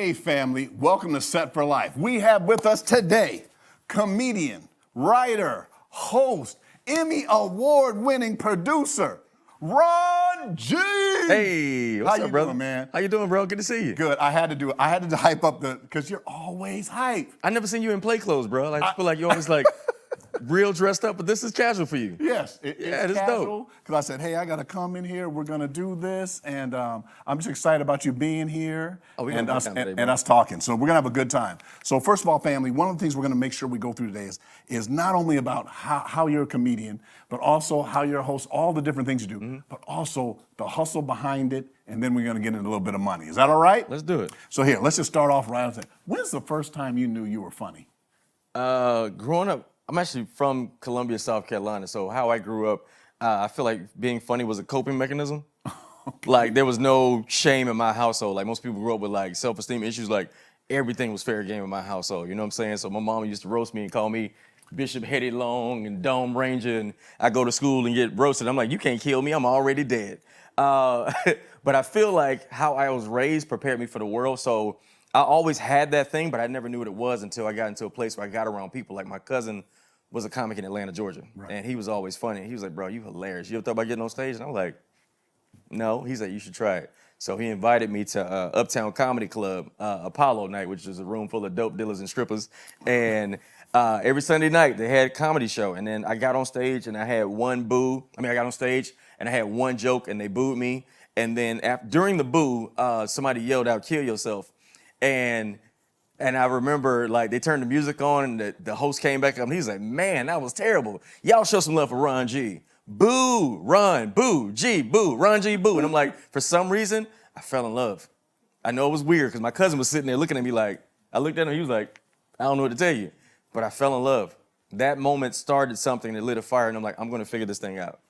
Hey family, welcome to SET-4-LIFE. We have with us today comedian, writer, host, Emmy award-winning producer, Ron G. Hey, what's up, brother? Doing, man? How you doing, bro? Good to see you. Good. I had to do it. I had to hype up because you're always hype. I never seen you in play clothes, bro. Like, I feel like you're always like real dressed up, but this is casual for you. Yes, Yeah, it's it's casual. Because I said, hey, I got to come in here. We're going to do this. And I'm just excited about you being here and us talking. So we're going to have a good time. So first of all, family, one of the things we're going to make sure we go through today is not only about how you're a comedian, but also how you're a host, all the different things you do, but also the hustle behind it. And then we're going to get into a little bit of money. Is that all right? Let's do it. So here, let's just start off right on. When's the first time you knew you were funny? Growing up, I'm actually from Columbia, South Carolina. So how I grew up, I feel like being funny was a coping mechanism. Okay. Like there was no shame in my household. Like most people grew up with like self-esteem issues. Like everything was fair game in my household. You know what I'm saying? So my mom used to roast me and call me Bishop Headed Long and Dome Ranger. And I go to school and get roasted. I'm like, you can't kill me. I'm already dead. But I feel like how I was raised prepared me for the world. So I always had that thing, but I never knew what it was until I got into a place where I got around people. Like my cousin was a comic in Atlanta, Georgia, and he was always funny. He was like, bro, you hilarious. You ever thought about getting on stage? And I'm like, no. He's like, you should try it. So he invited me to Uptown Comedy Club, Apollo night, which is a room full of dope dealers and strippers. And every Sunday night they had a comedy show. And then I got on stage and I had one boo. I got on stage and I had one joke and they booed me. And then during the boo, somebody yelled out, kill yourself. And I remember like they turned the music on and the host came back up and he's like, man, that was terrible. Y'all show some love for Ron G. Boo, Ron, boo, G, boo, Ron G, boo. And I'm like, for some reason, I fell in love. I know it was weird because my cousin was sitting there looking at me like, I looked at him, he was like, I don't know what to tell you, but I fell in love. That moment started something that lit a fire and I'm like, I'm gonna figure this thing out.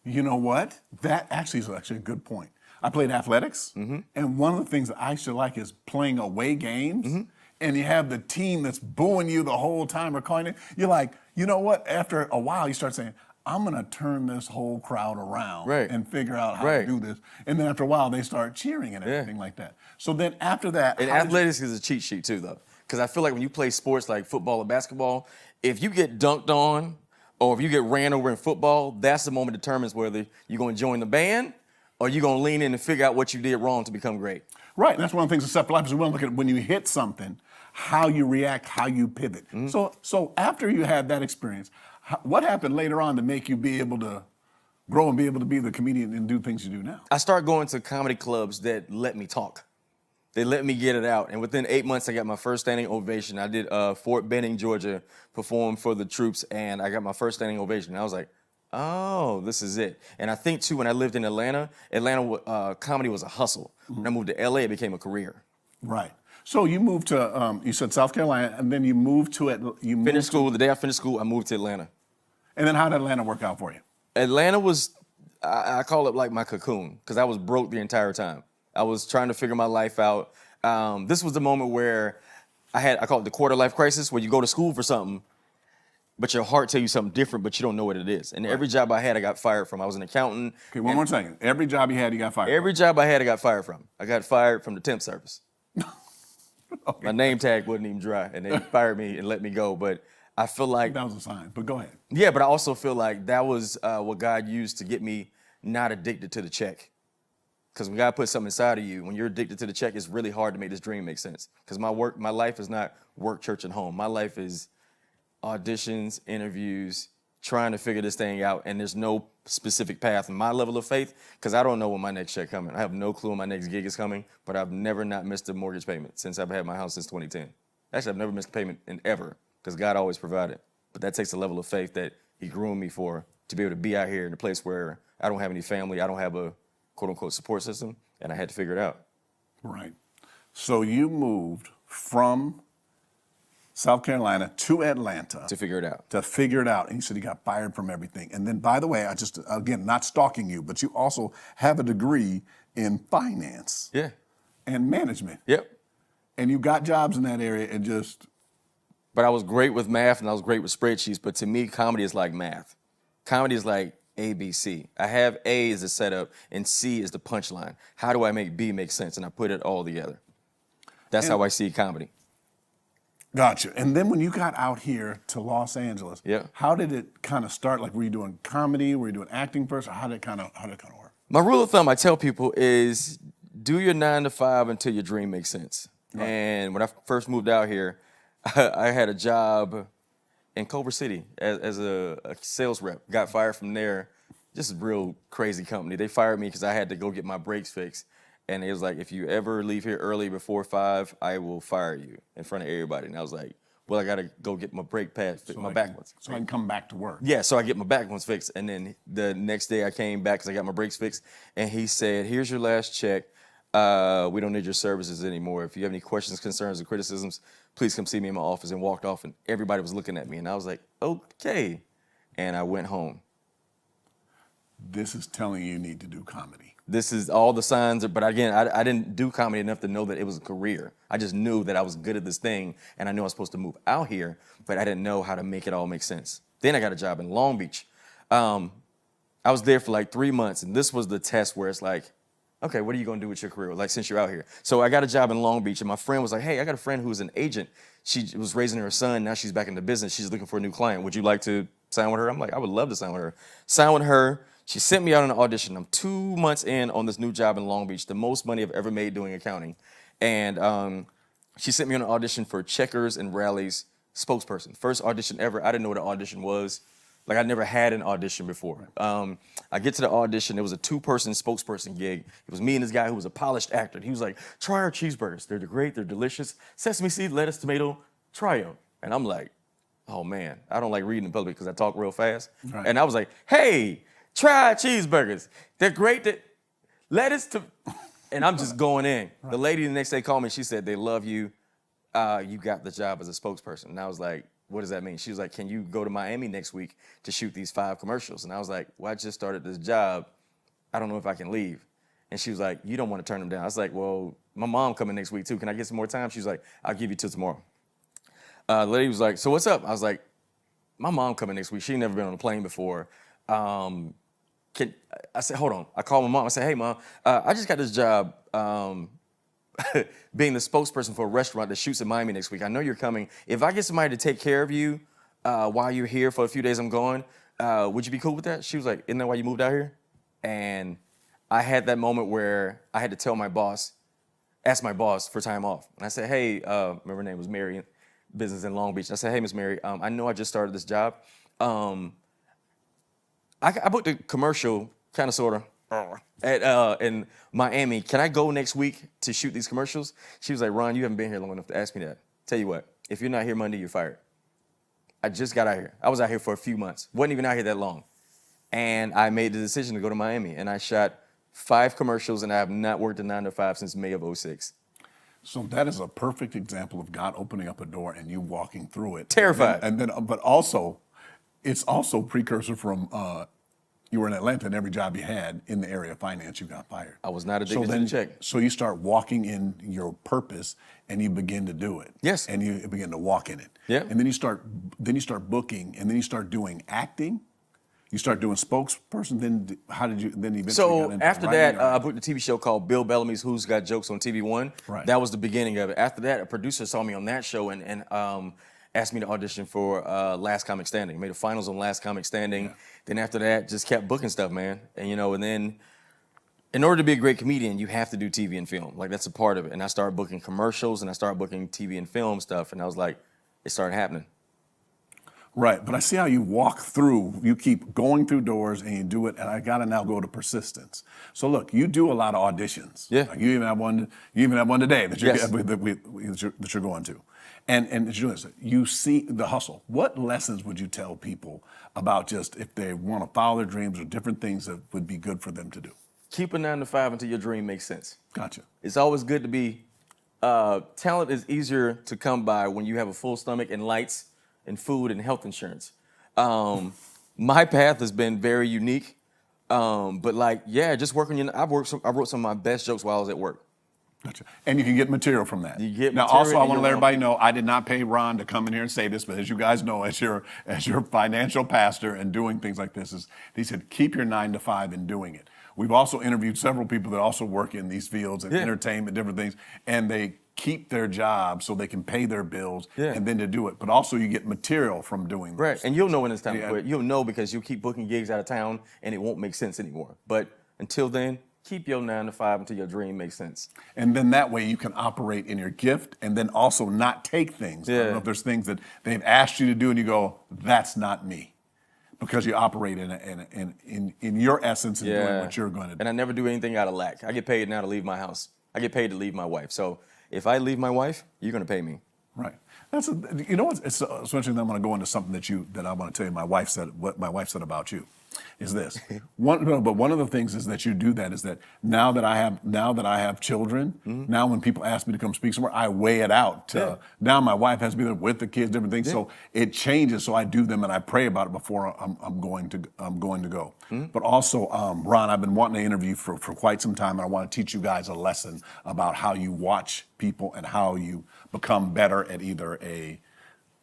You know what? That actually is a good point. I played athletics, and one of the things that I actually like is playing away games, and you have the team that's booing you the whole time or calling it. You're like, you know what? After a while, you start saying, I'm going to turn this whole crowd around and figure out how to do this. And then after a while, they start cheering and everything like that. So then after that... And athletics is a cheat sheet too, though. Because I feel like when you play sports like football or basketball, if you get dunked on or if you get ran over in football, that's the moment that determines whether you're going to join the band or you're going to lean in and figure out what you did wrong to become great. Right, and that's one of the things in SET-4-LIFE is we want to look at when you hit something, how you react, how you pivot. So after you had that experience, what happened later on to make you be able to grow and be able to be the comedian and do things you do now? I started going to comedy clubs that let me talk. They let me get it out, and within 8 months, I got my first standing ovation. I did Fort Benning, Georgia, perform for the troops, and I got my first standing ovation. And I was like, oh, this is it. And I think, too, when I lived in Atlanta, comedy was a hustle. When I moved to LA, it became a career. Right. So you moved to, you said South Carolina, and then you moved to Finished school. The day I finished school, I moved to Atlanta. And then how did Atlanta work out for you? Atlanta was, I call it like my cocoon, because I was broke the entire time. I was trying to figure my life out. This was the moment where I call it the quarter life crisis, where you go to school for something, but your heart tells you something different, but you don't know what it is. And every job I had, I got fired from. I was an accountant. Okay, one more second. Every job you had, you got fired Every job I had, I got fired from. I got fired from the temp service. My name tag wasn't even dry, and they fired me and let me go. But I feel like... That was a sign, but go ahead. Yeah, but I also feel like that was what God used to get me not addicted to the check. Because when God puts something inside of you, when you're addicted to the check, it's really hard to make this dream make sense. Because my life is not work, church, and home. My life is auditions, interviews, trying to figure this thing out, and there's no specific path in my level of faith, because I don't know when my next check coming. I have no clue when my next gig is coming, but I've never not missed a mortgage payment since I've had my house since 2010. Actually, I've never missed a payment in ever, because God always provided. But that takes a level of faith that he groomed me for, to be able to be out here in a place where I don't have any family, I don't have a quote-unquote support system, and I had to figure it out. Right. So you moved from South Carolina to Atlanta. To figure it out. To figure it out. And you said you got fired from everything. And then, by the way, again, not stalking you, but you also have a degree in finance. Yeah. And management. Yep. And you got jobs in that area and just... But I was great with math and I was great with spreadsheets, but to me, comedy is like math. Comedy is like ABC. I have A as the setup and C is the punchline. How do I make B make sense? And I put it all together. That's how I see comedy. Gotcha. And then when you got out here to Los Angeles, Yeah. how did it kind of start? Like, were you doing comedy? Were you doing acting first? Or how did it kind of work? My rule of thumb I tell people is do your 9 to 5 until your dream makes sense. Right. And when I first moved out here, I had a job in Culver City as a sales rep. Got fired from there. Just a real crazy company. They fired me because I had to go get my brakes fixed. And it was like, if you ever leave here early before 5, I will fire you in front of everybody. And I was like, well, I got to go get my brake pads fixed, my back ones. So I can come back to work. Yeah, so I get my back ones fixed. And then the next day I came back because I got my brakes fixed. And he said, here's your last check. We don't need your services anymore. If you have any questions, concerns, or criticisms, please come see me in my office. And walked off, and everybody was looking at me. And I was like, okay. And I went home. This is telling you need to do comedy. This is all the signs, but again, I didn't do comedy enough to know that it was a career. I just knew that I was good at this thing, and I knew I was supposed to move out here, but I didn't know how to make it all make sense. Then I got a job in Long Beach. I was there for like 3 months, and this was the test where it's like, okay, what are you going to do with your career, like, since you're out here? So I got a job in Long Beach, and my friend was like, hey, I got a friend who's an agent. She was raising her son. Now she's back in the business. She's looking for a new client. Would you like to sign with her? I'm like, I would love to sign with her. Sign with her. She sent me out on an audition. I'm 2 months in on this new job in Long Beach, the most money I've ever made doing accounting. And she sent me on an audition for Checkers and Rally's spokesperson. First audition ever. I didn't know what an audition was. Like, I never had an audition before. I get to the audition. It was a 2-person spokesperson gig. It was me and this guy who was a polished actor. He was like, try our cheeseburgers. They're great. They're delicious. Sesame seed, lettuce, tomato, try them. And I'm like, oh, man, I don't like reading in public because I talk real fast. Right. And I was like, hey, try cheeseburgers. They're great. Lettuce to, and I'm just going in. Right. The lady the next day called me. She said, they love you. You got the job as a spokesperson. And I was like, what does that mean? She was like, can you go to Miami next week to shoot these 5 commercials? And I was like, well, I just started this job. I don't know if I can leave. And she was like, you don't want to turn them down. I was like, well, my mom coming next week too. Can I get some more time? She was like, I'll give you till tomorrow. The lady was like, so what's up? I was like, my mom coming next week. She ain't never been on a plane before. I said, hold on. I called my mom. I said, hey, Mom, I just got this job being the spokesperson for a restaurant that shoots in Miami next week. I know you're coming. If I get somebody to take care of you while you're here for a few days I'm going, would you be cool with that? She was like, isn't that why you moved out here? And I had that moment where I had to tell my boss, ask my boss for time off. And I said, hey, remember her name was Mary, business in Long Beach. And I said, hey, Miss Mary, I know I just started this job. I booked a commercial, kind of, sort of, in Miami. Can I go next week to shoot these commercials? She was like, Ron, you haven't been here long enough to ask me that. Tell you what, if you're not here Monday, you're fired. I just got out here. I was out here for a few months. Wasn't even out here that long. And I made the decision to go to Miami. And I shot 5 commercials, and I have not worked a 9 to 5 since May of '06. So that is a perfect example of God opening up a door and you walking through it. Terrified. And then, but also, it's also precursor from you were in Atlanta, and every job you had in the area of finance, you got fired. I was not addicted to the check. So you start walking in your purpose, and you begin to do it. Yes. And you begin to walk in it. Yeah. And then you start booking, and then you start doing acting. You start doing spokesperson. Then how did you? Then eventually. So got into after writing, that, I booked a TV show called Bill Bellamy's Who's Got Jokes on TV One. Right. That was the beginning of it. After that, a producer saw me on that show and asked me to audition for Last Comic Standing. Made the finals on Last Comic Standing. Yeah. Then after that, just kept booking stuff, man. And and then in order to be a great comedian, you have to do TV and film. Like, that's a part of it. And I started booking commercials, and I started booking TV and film stuff, and I was like, it started happening. Right, but I see how you walk through, you keep going through doors and you do it, and I gotta now go to persistence. So look, you do a lot of auditions. Yeah. Like you even have one today that you're, Yes. that you're going to. And as you're doing this, you see the hustle. What lessons would you tell people about just if they want to follow their dreams or different things that would be good for them to do? Keep a 9 to 5 until your dream makes sense. Gotcha. It's always good to be, talent is easier to come by when you have a full stomach and lights and food and health insurance. My path has been very unique, but just working. I wrote some of my best jokes while I was at work. Gotcha. And you can get material from that. You get now, material also, I want to let own. everybody know I did not pay Ron to come in here and say this, but as you guys know, as your financial pastor and doing things like this, he said keep your 9 to 5 in doing it. We've also interviewed several people that also work in these fields and entertainment, different things, and they keep their job so they can pay their bills Yeah. and then to do it. But also you get material from doing this. Right, and you'll know when it's time Yeah. to quit. You'll know because you'll keep booking gigs out of town and it won't make sense anymore. But until then, keep your 9 to 5 until your dream makes sense. And then that way you can operate in your gift and then also not take things. I don't know if there's things that they've asked you to do and you go, that's not me. Because you operate in your essence and doing what you're going to do. And I never do anything out of lack. I get paid now to leave my house. I get paid to leave my wife. So if I leave my wife, you're going to pay me. Right. You know what? It's interesting. I'm going to go into something that I want to tell you. What my wife said about you is this. But one of the things is that you do that is that now that I have children, now when people ask me to come speak somewhere, I weigh it out. Now my wife has to be there with the kids, different things. So it changes. So I do them and I pray about it before I'm going to go. But also, Ron, I've been wanting to interview for quite some time, and I want to teach you guys a lesson about how you watch people and how you become better at either a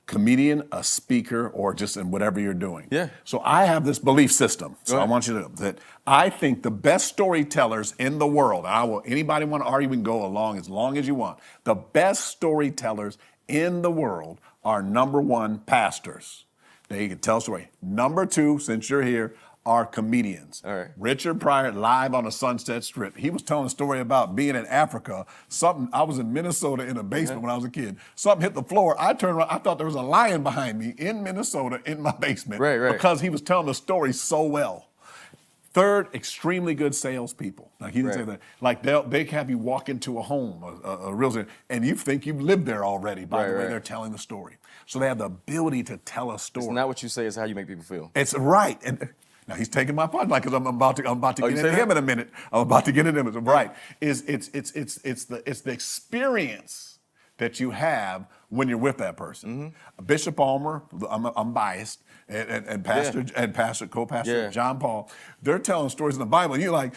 comedian, a speaker, or just in whatever you're doing. Yeah. So I have this belief system. So I want you to know that I think the best storytellers in the world, anybody want to argue, we can go along as long as you want. The best storytellers in the world are, number one, pastors. They can tell a story. Number two, since you're here, are comedians. All right. Richard Pryor, live on the Sunset Strip. He was telling a story about being in Africa. I was in Minnesota in a basement when I was a kid. Something hit the floor. I turned around. I thought there was a lion behind me in Minnesota in my basement. Right. Because he was telling the story so well. Third, extremely good salespeople. Like he didn't say that. Like they have you walk into a home, a real estate, and you think you've lived there already by the way they're telling the story. So they have the ability to tell a story. It's not what you say, it's how you make people feel. It's right. And now he's taking my part, like, because I'm about to get into him in a minute. I'm about to get into him. Right. It's the experience that you have when you're with that person. Bishop Palmer, I'm biased, and co-pastor John Paul, they're telling stories in the Bible, and you're like,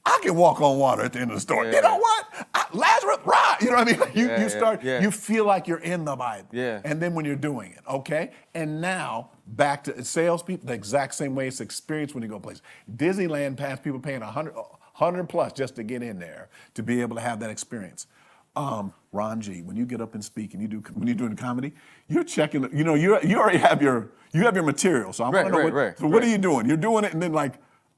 I can walk on water at the end of the story. You know what? Lazarus, right? You know what I mean? You feel like you're in the Bible. And then when you're doing it, okay? And now back to salespeople, the exact same way it's experienced when you go places. Disneyland past people paying $100 plus just to get in there to be able to have that experience. Ron G, when you get up and speak and when you're doing comedy, you're checking. You already have your material. So I want to know what are you doing? You're doing it, and then like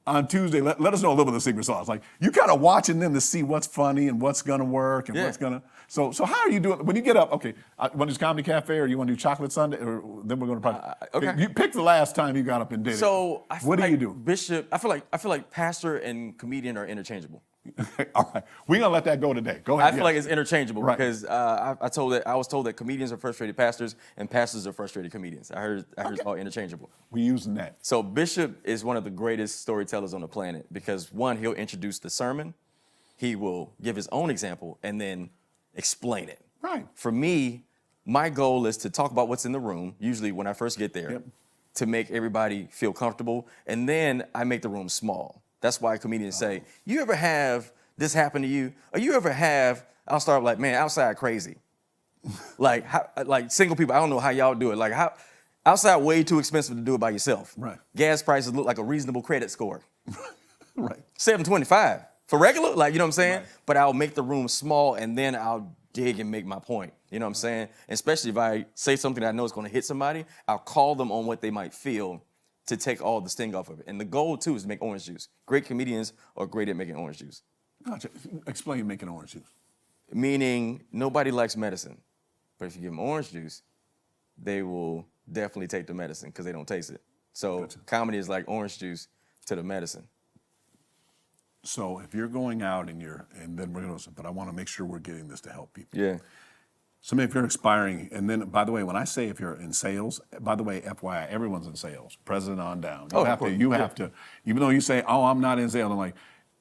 on Tuesday, let us know a little bit of the secret sauce. Like you kind of watching them to see what's funny and what's gonna work and what's gonna. So how are you doing when you get up? Okay, want to do Comedy Cafe or you want to do Chocolate Sunday? Or then we're gonna probably. You pick the last time you got up and did it. So what do you do? Bishop, I feel like pastor and comedian are interchangeable. All right, we're gonna let that go today. Go ahead. I feel like it's interchangeable because I was told that comedians are frustrated pastors and pastors are frustrated comedians. I heard it's all interchangeable. We're using that. So Bishop is one of the greatest storytellers on the planet because one, he'll introduce the sermon, he will give his own example, and then explain it. Right. For me, my goal is to talk about what's in the room, usually when I first get there, to make everybody feel comfortable, and then I make the room small. That's why comedians say, you ever have this happen to you? Or you ever have, I'll start like, man, outside crazy. like single people, I don't know how y'all do it. Like outside way too expensive to do it by yourself. Right. Gas prices look like a reasonable credit score. Right. $7.25 for regular, like, you know what I'm saying? Right. But I'll make the room small and then I'll dig and make my point. You know what I'm saying? Especially if I say something that I know is going to hit somebody, I'll call them on what they might feel to take all the sting off of it. And the goal, too, is to make orange juice. Great comedians are great at making orange juice. Gotcha. Explain making orange juice. Meaning nobody likes medicine. But if you give them orange juice, they will definitely take the medicine because they don't taste it. So comedy is like orange juice to the medicine. So if you're going out and then we're going to, but I want to make sure we're getting this to help people. Yeah. So if you're expiring, and then, by the way, when I say if you're in sales, by the way, FYI, everyone's in sales, president on down. You have to, even though you say, oh, I'm not in sales, I'm like,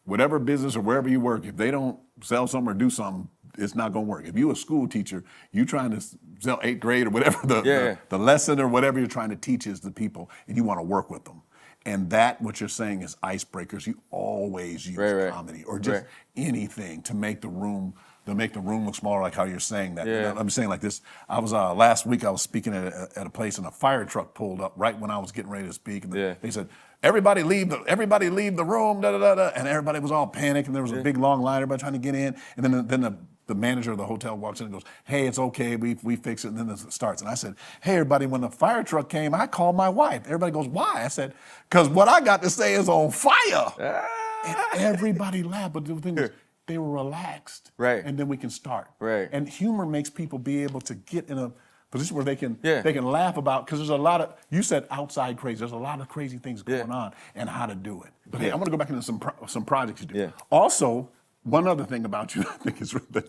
whatever business or wherever you work, if they don't sell something or do something, it's not going to work. If you're a school teacher, you trying to sell 8th grade or whatever the lesson or whatever you're trying to teach is the people, and you want to work with them. And what you're saying is icebreakers. You always use comedy or just anything to make the room look smaller, like how you're saying that. Yeah. I'm saying like this. I was last week. I was speaking at a place, and a fire truck pulled up right when I was getting ready to speak, and they said, "Everybody leave the room!" Da da da da. And everybody was all panicked, and there was a big long line. Everybody trying to get in, and then the the manager of the hotel walks in and goes, hey, it's okay, we fix it, and then it starts. And I said, hey, everybody, when the fire truck came, I called my wife. Everybody goes, why? I said, because what I got to say is on fire. And everybody laughed, but the thing was, they were relaxed. Right. And then we can start. Right. And humor makes people be able to get in a position where they can laugh about, because there's a lot of, you said outside crazy, there's a lot of crazy things going on and how to do it. But hey, I want to go back into some projects you do. Yeah. Also, one other thing about you, I think is really,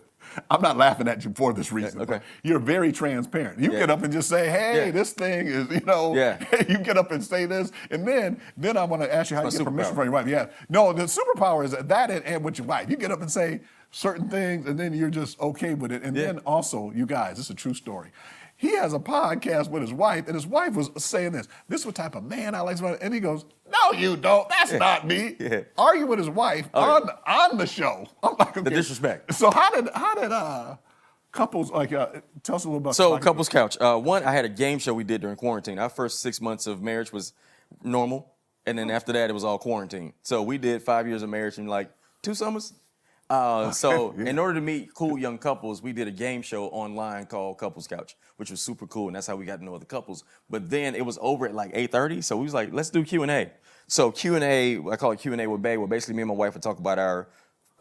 I'm not laughing at you for this reason. Okay. You're very transparent. You get up and just say, hey, this thing is, hey, you get up and say this. And then I want to ask you how you get permission from your wife. Yeah. No, the superpower is that and with your wife. You get up and say certain things and then you're just okay with it. And then also, you guys, this is a true story. He has a podcast with his wife, and his wife was saying this. This is what type of man I like. And he goes, no, you don't. That's not me. Argue with his wife on the show. I'm like, okay. The disrespect. So how did couples, like, tell us a little about So Couples Couch. One, I had a game show we did during quarantine. Our first 6 months of marriage was normal, and then after that, it was all quarantine. So we did 5 years of marriage in like 2 summers. In order to meet cool young couples, we did a game show online called Couples Couch, which was super cool, and that's how we got to know other couples. But then it was over at like 8:30, so we was like, let's do Q&A. So Q&A, I call it Q&A with Bae, where basically me and my wife would talk about our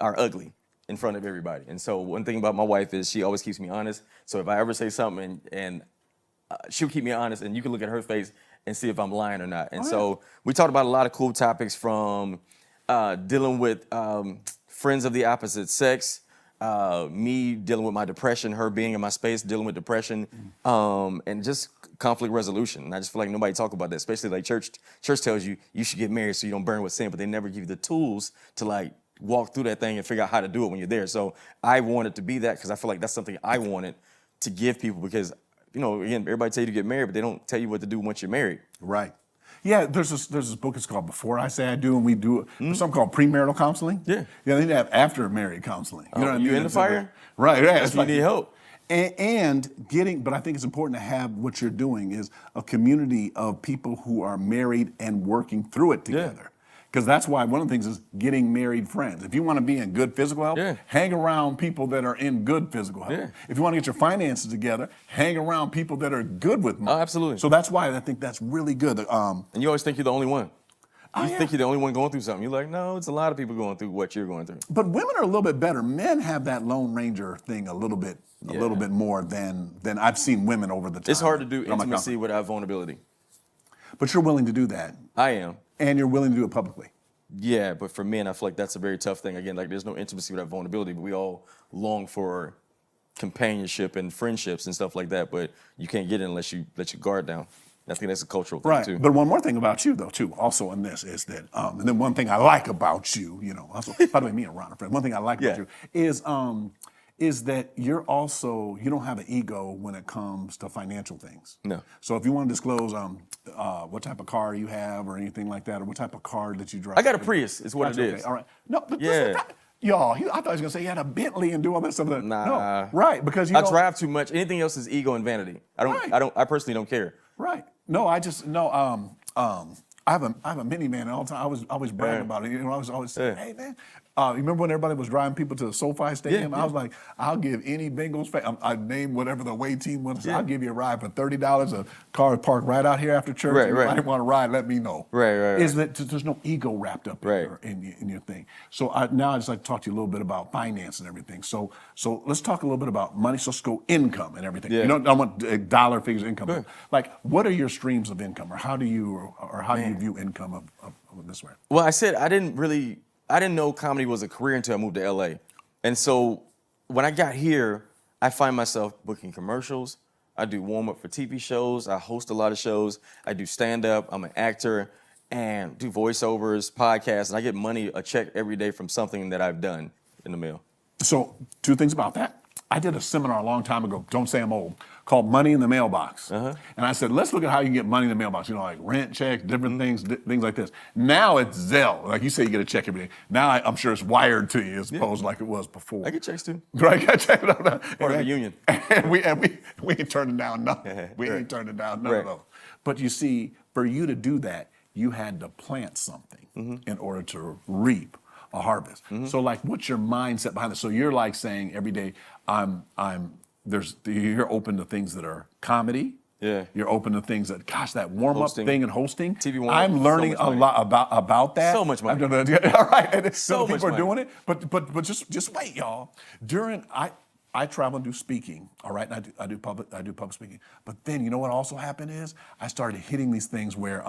ugly in front of everybody. And so one thing about my wife is she always keeps me honest. So if I ever say something and she'll keep me honest, and you can look at her face and see if I'm lying or not. And so we talked about a lot of cool topics, from dealing with friends of the opposite sex, me dealing with my depression, her being in my space, dealing with depression, and just conflict resolution. And I just feel like nobody talk about that, especially like church tells you should get married so you don't burn with sin, but they never give you the tools to like walk through that thing and figure out how to do it when you're there. So I wanted to be that, because I feel like that's something I wanted to give people, because, again, everybody tell you to get married, but they don't tell you what to do once you're married. Right. Yeah, there's this book, it's called Before I Say I Do, and we do there's something called premarital counseling. Yeah, they need to have after married counseling. You know what I mean? You in the fire? Right. If you need help. And but I think it's important to have what you're doing is a community of people who are married and working through it together. Because that's why one of the things is getting married friends. If you want to be in good physical health, hang around people that are in good physical health. If you want to get your finances together, hang around people that are good with money. Oh, absolutely. So that's why I think that's really good. And you always think you're the only one. You think you're the only one going through something. You're like, no, it's a lot of people going through what you're going through. But women are a little bit better. Men have that Lone Ranger thing a little bit more than I've seen women over the time. It's hard to do intimacy without vulnerability. But you're willing to do that. I am. And you're willing to do it publicly. Yeah, but for men, I feel like that's a very tough thing. Again, like there's no intimacy without vulnerability, but we all long for companionship and friendships and stuff like that, but you can't get it unless you let your guard down. I think that's a cultural thing, too. But one more thing about you, though, too, also in this, is that, and then one thing I like about you, also, by the way, me and Ron are friends. One thing I like about you is that you don't have an ego when it comes to financial things. No. So if you want to disclose what type of car you have or anything like that, or what type of car that you drive. I got a Prius, is what it is. All right. No, but y'all, I thought he was going to say he had a Bentley and do all that stuff. Nah. No, right, because I drive too much. Anything else is ego and vanity. I personally don't care. Right. No, I just, I have a minivan, and all the time I was always bragging about it. I was always saying, hey, man. You remember when everybody was driving people to the SoFi Stadium? I was like, I'll give any Bengals fan, I named whatever the away team was. I'll give you a ride for $30. A car parked right out here after church. If you want to ride, let me know. Is that there's no ego wrapped up in your thing. So now I just like to talk to you a little bit about finance and everything. So let's talk a little bit about money. So let's go income and everything. I want dollar figures income. Like, what are your streams of income, or how do you view income of this way? Well, I said I didn't know comedy was a career until I moved to LA. And so when I got here, I find myself booking commercials. I do warm up for TV shows. I host a lot of shows. I do stand up. I'm an actor and do voiceovers, podcasts, and I get a check every day from something that I've done in the mail. So 2 things about that. I did a seminar a long time ago, don't say I'm old, called Money in the Mailbox. And I said, let's look at how you get money in the mailbox, like rent checks, different things like this. Now it's Zelle. Like you say, you get a check every day. Now I'm sure it's wired to you as opposed to like it was before. I get checks too. Right, I get checks. Part of the union. And we ain't turning down nothing. We ain't turning down none of those. But you see, for you to do that, you had to plant something in order to reap. a harvest. So like, what's your mindset behind this? So you're like saying every day, you're open to things that are comedy. Yeah. You're open to things that, gosh, that warm-up thing and hosting. TV warm-up, I'm learning so a lot about that. So much money. All right. And So people much are money. doing it. But just wait, y'all. I travel and do speaking, all right, and I do public speaking. But then you know what also happened is I started hitting these things where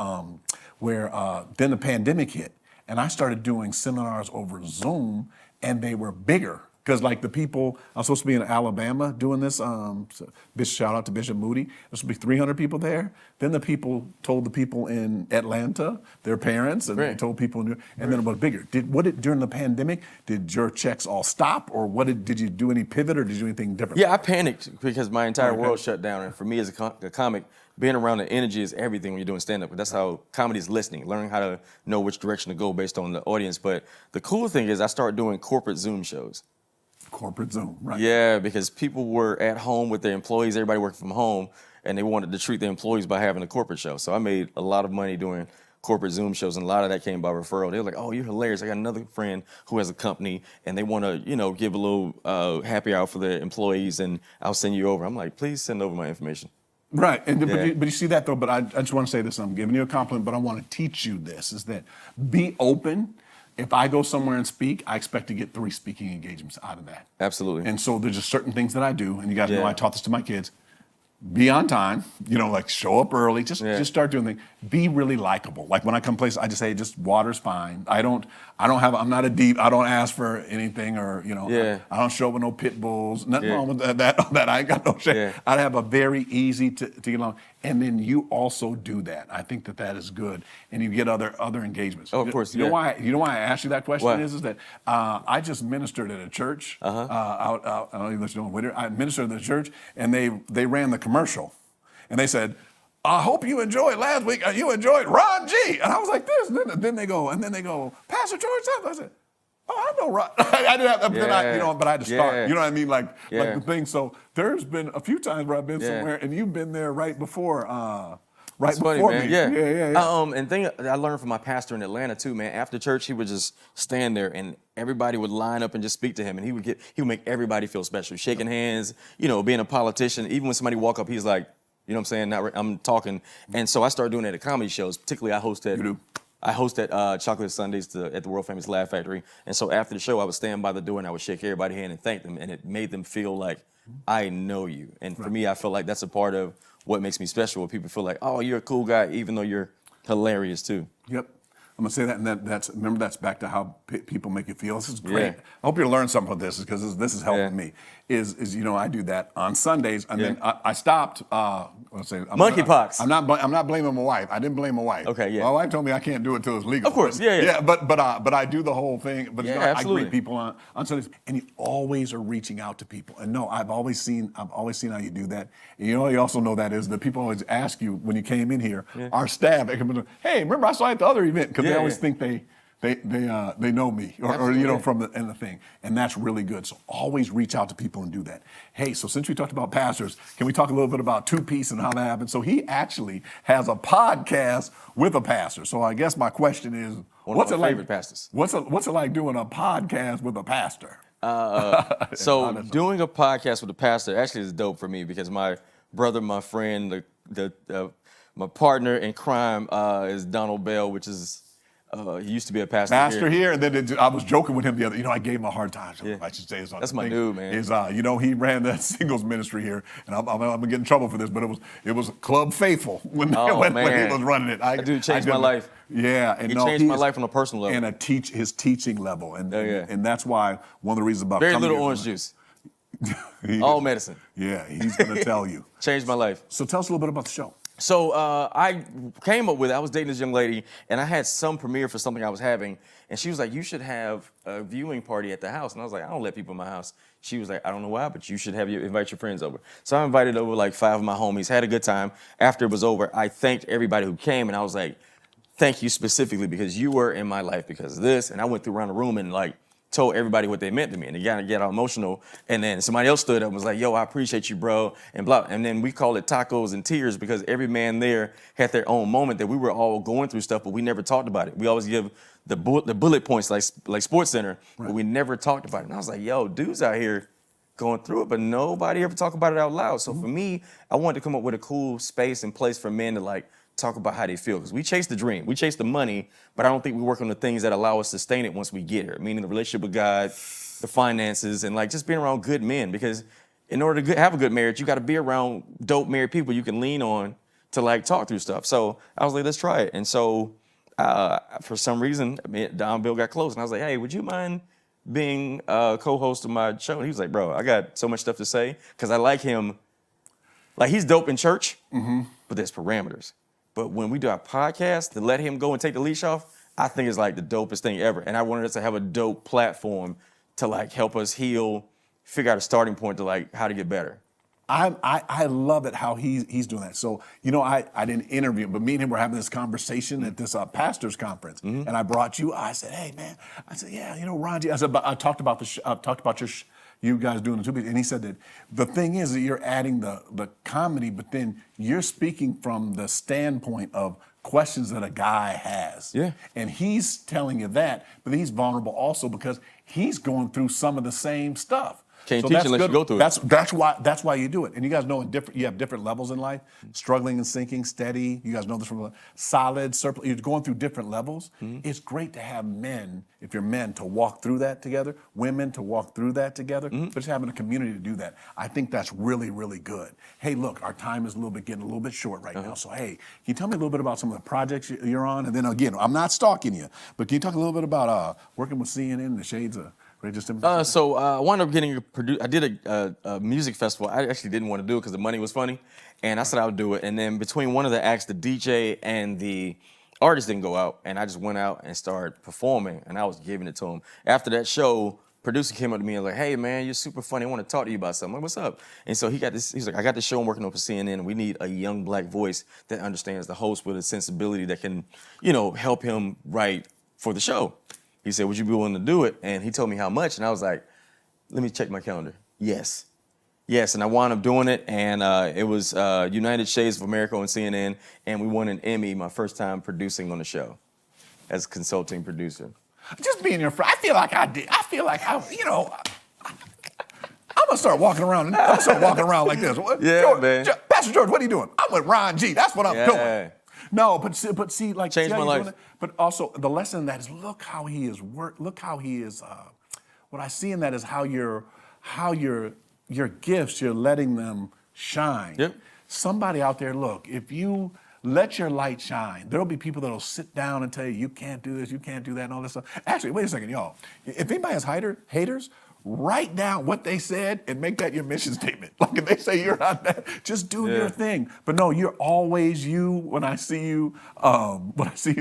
then the pandemic hit, and I started doing seminars over Zoom, and they were bigger. Because like the people, I was supposed to be in Alabama doing this, shout out to Bishop Moody. There's supposed to be 300 people there. Then the people told the people in Atlanta, their parents, and they told people, and then it was bigger. During the pandemic, did your checks all stop, or did you do any pivot, or did you do anything different? Yeah, I panicked because my entire world shut down. And for me as a comic, being around the energy is everything when you're doing stand-up. That's how comedy is listening, learning how to know which direction to go based on the audience. But the cool thing is I started doing corporate Zoom shows. Corporate Zoom, right? Yeah, because people were at home with their employees, everybody working from home, and they wanted to treat their employees by having a corporate show. So I made a lot of money doing corporate Zoom shows, and a lot of that came by referral. They were like, "Oh, you're hilarious. I got another friend who has a company, and they want to, give a little happy hour for their employees, and I'll send you over." I'm like, "Please send over my information." Right, but you see that though. But I just want to say this. I'm giving you a compliment, but I want to teach you this: is that be open. If I go somewhere and speak, I expect to get 3 speaking engagements out of that. Absolutely. And so there's just certain things that I do, and you guys know I taught this to my kids. Be on time, like show up early, just start doing things. Be really likable. Like when I come places, I just say, just water's fine. I'm not a deep, I don't ask for anything or, I don't show up with no pit bulls. Nothing wrong with that. I ain't got no shit. I have a very easy to get along. And then you also do that. I think that is good. And you get other engagements. Oh, of course. You know why I asked you that question is that I just ministered at a church out I don't even know if you know Whittier. I ministered at the church, and they ran the commercial, and they said, "I hope you enjoyed last week. You enjoyed Ron G." And I was like this. And then they go, "Pastor George." I said, "Oh, I know Ron." I didn't have, but I had to start. You know what I mean? Like the thing. So there's been a few times where I've been somewhere, and you've been there right before. Right before me. Yeah. And thing I learned from my pastor in Atlanta too, man. After church, he would just stand there, and everybody would line up and just speak to him, and he would make everybody feel special, shaking hands. Being a politician, even when somebody walk up, he's like, you know what I'm saying? I'm talking, and so I started doing that at comedy shows. Particularly, I hosted Chocolate Sundays at the world famous Laugh Factory, and so after the show, I would stand by the door and I would shake everybody's hand and thank them, and it made them feel like I know you. And for me, I feel like that's a part of what makes me special, where people feel like, oh, you're a cool guy, even though you're hilarious too. Yep. I'm gonna say that, and that's back to how people make you feel. This is great. I hope you learn something from this, because this is helping me. I do that on Sundays, and then I stopped. Monkeypox. I'm not blaming my wife. I didn't blame my wife. Okay, yeah. My wife told me I can't do it till it's legal. Of course, But I do the whole thing. But I greet people on Sundays, and you always are reaching out to people. And no, I've always seen how you do that. And you also know that is that people always ask you when you came in here. Our staff, hey, remember I saw you at the other event, because they always think they know me or from the thing, and that's really good. So always reach out to people and do that. Hey, so since we talked about pastors, can we talk a little bit about two-piece and how that happened? So he actually has a podcast with a pastor. So I guess my question is, what's it like? Pastors. What's it like doing a podcast with a pastor? So doing a podcast with a pastor actually is dope for me, because my brother, my friend, my partner in crime is Donald Bell, which is. He used to be a pastor here, and then I was joking with him the other. I gave him a hard time. So I should say this on That's the my thing. dude, man. He ran that singles ministry here, and I'm gonna get in trouble for this, but it was Club Faithful when he was running it. That dude changed my life. Yeah, and he changed my life on a personal level, and his teaching level, and that's why one of the reasons about very little orange juice, all medicine. Yeah, he's gonna tell you. Changed my life. So tell us a little bit about the show. So I came up with it. I was dating this young lady, and I had some premiere for something I was having, and she was like, "You should have a viewing party at the house." And I was like, "I don't let people in my house." She was like, "I don't know why, but you should invite your friends over." So I invited over like 5 of my homies, had a good time. After it was over, I thanked everybody who came, and I was like, "Thank you specifically, because you were in my life because of this." And I went through around the room and like told everybody what they meant to me, and they got to get all emotional. And then somebody else stood up and was like, "Yo, I appreciate you, bro," and blah. And then we call it tacos and tears because every man there had their own moment that we were all going through stuff, but we never talked about it. We always give the bullet points like Sports Center, but we never talked about it. And I was like, "Yo, dudes out here going through it, but nobody ever talk about it out loud." So for me, I wanted to come up with a cool space and place for men to like talk about how they feel, because we chase the dream, we chase the money, but I don't think we work on the things that allow us to sustain it once we get here, meaning the relationship with God, the finances, and like just being around good men, because in order to have a good marriage, you got to be around dope married people you can lean on to like talk through stuff. So I was like, let's try it. And so for some reason, Don Bill got close, and I was like, hey, would you mind being a co-host of my show? And he was like, bro, I got so much stuff to say, because I like him. Like, he's dope in church, but there's parameters. But when we do our podcast, to let him go and take the leash off, I think it's like the dopest thing ever. And I wanted us to have a dope platform to like help us heal, figure out a starting point to like how to get better. I love it how he's doing that. So, you know, I didn't interview him, but me and him were having this conversation at this pastor's conference, and I brought you. I said, hey man, I said, yeah, you know, Ron G. I said, I talked about you guys doing the two pieces, and he said that the thing is that you're adding the comedy, but then you're speaking from the standpoint of questions that a guy has. Yeah. And he's telling you that, but he's vulnerable also because he's going through some of the same stuff. Can't teach unless you go through it. That's why you do it. And you guys know you have different levels in life, struggling and sinking, steady. You guys know this from solid, surplus. You're going through different levels. It's great to have men, if you're men, to walk through that together, women to walk through that together, but just having a community to do that. I think that's really, really good. Hey, look, our time is getting a little bit short right now. So, hey, can you tell me a little bit about some of the projects you're on? And then again, I'm not stalking you, but can you talk a little bit about working with CNN, the shades of So I wound up getting I did a music festival. I actually didn't want to do it because the money was funny, and I said I would do it. And then between one of the acts, the DJ and the artist didn't go out, and I just went out and started performing, and I was giving it to him. After that show, producer came up to me and was like, hey man, you're super funny. I want to talk to you about something. I'm like, what's up? And so he's like, I got this show I'm working on for CNN, and we need a young black voice that understands the host with a sensibility that can, you know, help him write for the show. He said, would you be willing to do it? And he told me how much, and I was like, let me check my calendar. Yes, and I wound up doing it, and it was United Shades of America on CNN, and we won an Emmy my first time producing on the show as a consulting producer. Just being your friend, I feel like you know, I'm gonna start walking around. Like this. Yeah, George, man. Pastor George, what are you doing? I'm with Ron G. That's what I'm doing. No, but see, like changed my life. But also the lesson in that is look how he is Look how he is. What I see in that is how your gifts, you're letting them shine. Yep. Somebody out there, look, if you let your light shine, there'll be people that'll sit down and tell you, you can't do this, you can't do that, and all this stuff. Actually, wait a second, y'all. If anybody has haters, write down what they said and make that your mission statement. Like if they say you're not that, just do your thing. But no, you're always you. When I see you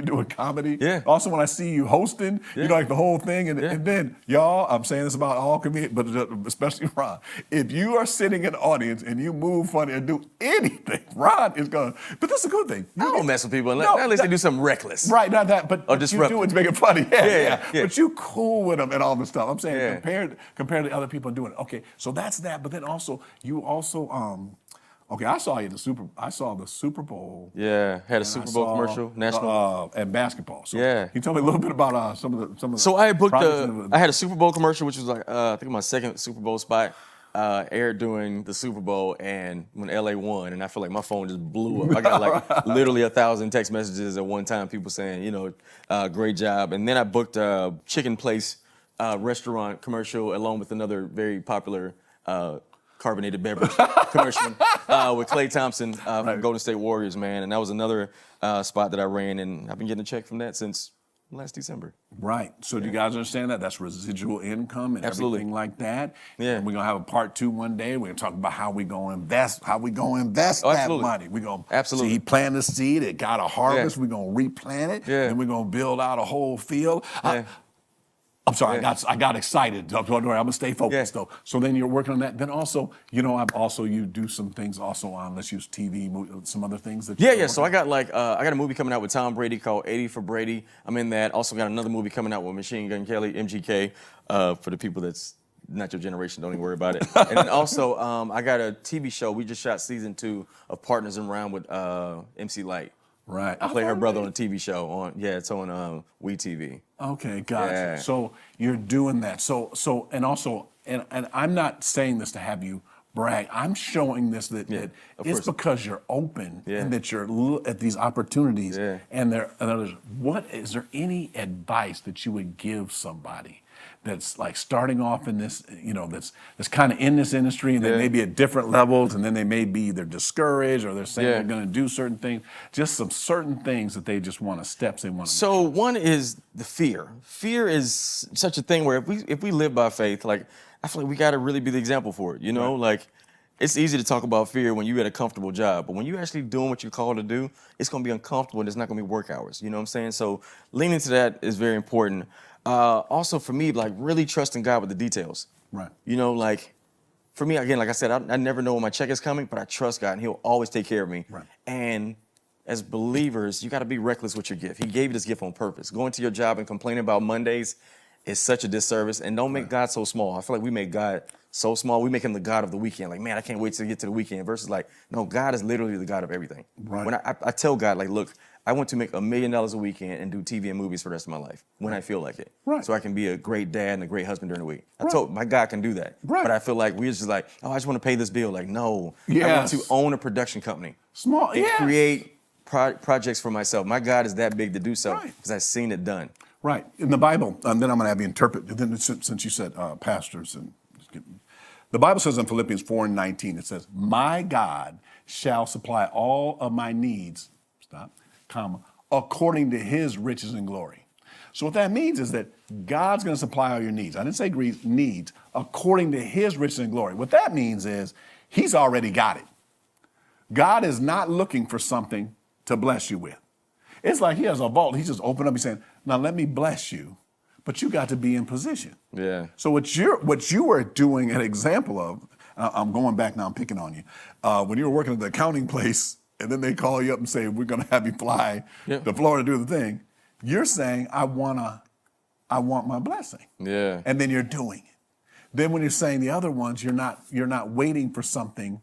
doing comedy. Yeah. Also when I see you hosting, you know, like the whole thing. And then y'all, I'm saying this about all comedians, but especially Ron. If you are sitting in the audience and you move funny and do anything, Ron is gonna. But that's a good thing. I don't mess with people unless they do something reckless. Right, not that, but you do it to make it funny. Yeah. But you cool with them and all this stuff. I'm saying compared to other people doing it. Okay, so that's that. But then also, I saw you I saw the Super Bowl. Yeah, had a Super Bowl commercial, national. And basketball. So yeah. Can you tell me a little bit about some of the So I booked I had a Super Bowl commercial, which was like, I think my second Super Bowl spot. Aired during the Super Bowl and when LA won, and I feel like my phone just blew up. I got like literally 1,000 text messages at one time, people saying, you know, great job. And then I booked a Chicken Place restaurant commercial along with another very popular carbonated beverage commercial with Klay Thompson from Golden State Warriors, man. And that was another spot that I ran, and I've been getting a check from that since last December. Right. So do you guys understand that? That's residual income and everything like that. Yeah. And we're gonna have a part 2 one day. We're gonna talk about how we gonna invest that money. We're gonna see he planted a seed, it got a harvest, we're gonna replant it, and we're gonna build out a whole field. I'm sorry, I got excited. Don't worry, I'm gonna stay focused though. So then you're working on that. Then also, you do some things also on, let's use TV, some other things that. Yeah. So I got I got a movie coming out with Tom Brady called 80 for Brady. I'm in that. Also got another movie coming out with Machine Gun Kelly, MGK, for the people that's not your generation. Don't even worry about it. And then also I got a TV show. We just shot season 2 of Partners in Rhyme with MC Light. Right. I play her brother on a TV show it's on WeTV. Okay, gotcha. Yeah. So you're doing that. And I'm not saying this to have you brag. I'm showing this that it's because you're open and that you're at these opportunities. Yeah. And there's is there any advice that you would give somebody that's like starting off in this, that's kind of in this industry, and they may be at different levels, and then they may be either discouraged or they're saying they're going to do certain things, just some certain things that they just want steps they want to So one is the fear. Fear is such a thing where if we live by faith, like I feel like we got to really be the example for it. Like it's easy to talk about fear when you at a comfortable job, but when you actually doing what you're called to do, it's going to be uncomfortable and it's not going to be work hours. You know what I'm saying? So leaning to that is very important. Also for me, like really trusting God with the details. Right. Like for me, again, like I said, I never know when my check is coming, but I trust God and he'll always take care of me. Right. And as believers, you got to be reckless with your gift. He gave you this gift on purpose. Going to your job and complaining about Mondays is such a disservice. And don't make God so small. I feel like we make God so small. We make him the God of the weekend. Like, man, I can't wait to get to the weekend. Versus like, no, God is literally the God of everything. Right. When I tell God, like, look, I want to make $1 million a weekend and do TV and movies for the rest of my life when I feel like it. Right. So I can be a great dad and a great husband during the week. I told my God can do that. Right. But I feel like we're just like, oh, I just want to pay this bill. Like, no. Yes. I want to own a production company. Small, and create projects for myself. My God is that big to do so because I've seen it done. Right. In the Bible, then I'm going to have you interpret, then since you said pastors, and the Bible says in Philippians 4:19, it says, my God shall supply all of my needs, according to his riches and glory. So what that means is that God's going to supply all your needs. I didn't say needs, according to his riches and glory. What that means is he's already got it. God is not looking for something to bless you with. It's like he has a vault. He just opened up. He's saying, now let me bless you, but you got to be in position. Yeah. So what you are doing an example of, I'm going back now, I'm picking on you. When you were working at the accounting place and then they call you up and say, we're going to have you fly to Florida to do the thing. You're saying, I want my blessing. Yeah. And then you're doing it. Then when you're saying the other ones, you're not waiting for something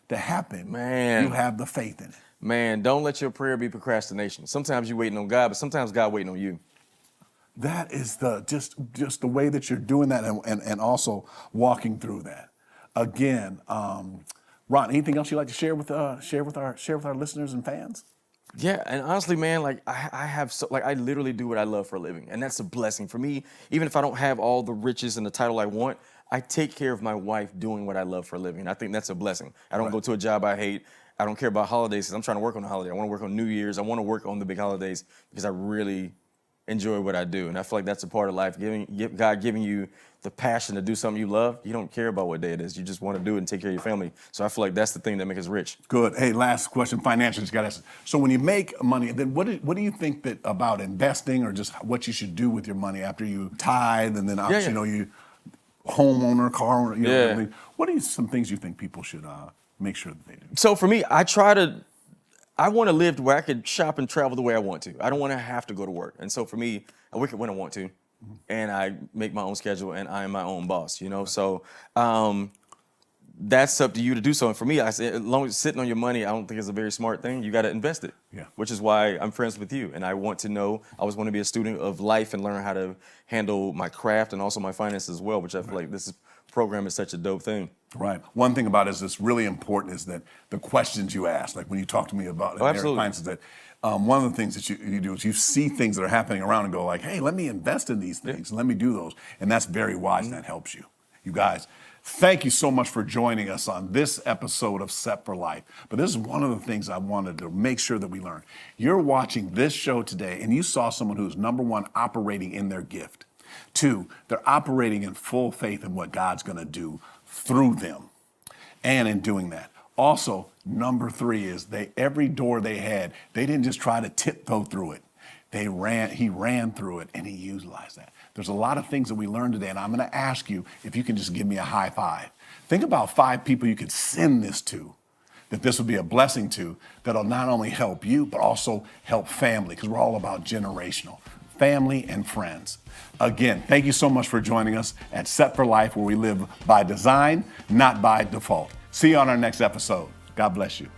to happen. Man. You have the faith in it. Man, don't let your prayer be procrastination. Sometimes you're waiting on God, but sometimes God waiting on you. That is just the way that you're doing that and also walking through that. Again, Ron, anything else you'd like to share with our listeners and fans? Yeah, and honestly, man, like I literally do what I love for a living, and that's a blessing for me. Even if I don't have all the riches and the title I want, I take care of my wife doing what I love for a living. I think that's a blessing. I don't go to a job I hate. I don't care about holidays because I'm trying to work on the holiday. I want to work on New Year's. I want to work on the big holidays because I really enjoy what I do. And I feel like that's a part of life, God giving you the passion to do something you love. You don't care about what day it is. You just want to do it and take care of your family. So I feel like that's the thing that makes us rich. Good. Hey, last question, financially. Just got to ask. So when you make money, then what do you think that about investing or just what you should do with your money after you tithe and then obviously, you homeowner, car owner, everything. What are some things you think people should make sure that they do? So for me, I want to live where I could shop and travel the way I want to. I don't want to have to go to work. And so for me, I work when I want to, and I make my own schedule, and I am my own boss, So that's up to you to do so. And for me, I say, as long as sitting on your money, I don't think it's a very smart thing. You got to invest it, which is why I'm friends with you. And I want to know, I always want to be a student of life and learn how to handle my craft and also my finances as well, which I feel like this program is such a dope thing. Right. One thing about it is that's really important is that the questions you ask, like when you talk to me about finances, that one of the things that you do is you see things that are happening around and go like, hey, let me invest in these things and let me do those. And that's very wise and that helps you. You guys, thank you so much for joining us on this episode of SET-4-LIFE. But this is one of the things I wanted to make sure that we learn. You're watching this show today and you saw someone who's number one, operating in their gift. 2, they're operating in full faith in what God's going to do through them. And in doing that. Also, number 3 is every door they had, they didn't just try to tiptoe through it. he ran through it and he utilized that. There's a lot of things that we learned today, and I'm going to ask you if you can just give me a high five. Think about 5 people you could send this to, that this would be a blessing to, that'll not only help you, but also help family, because we're all about generational, family and friends. Again, thank you so much for joining us at Set for Life, where we live by design, not by default. See you on our next episode. God bless you.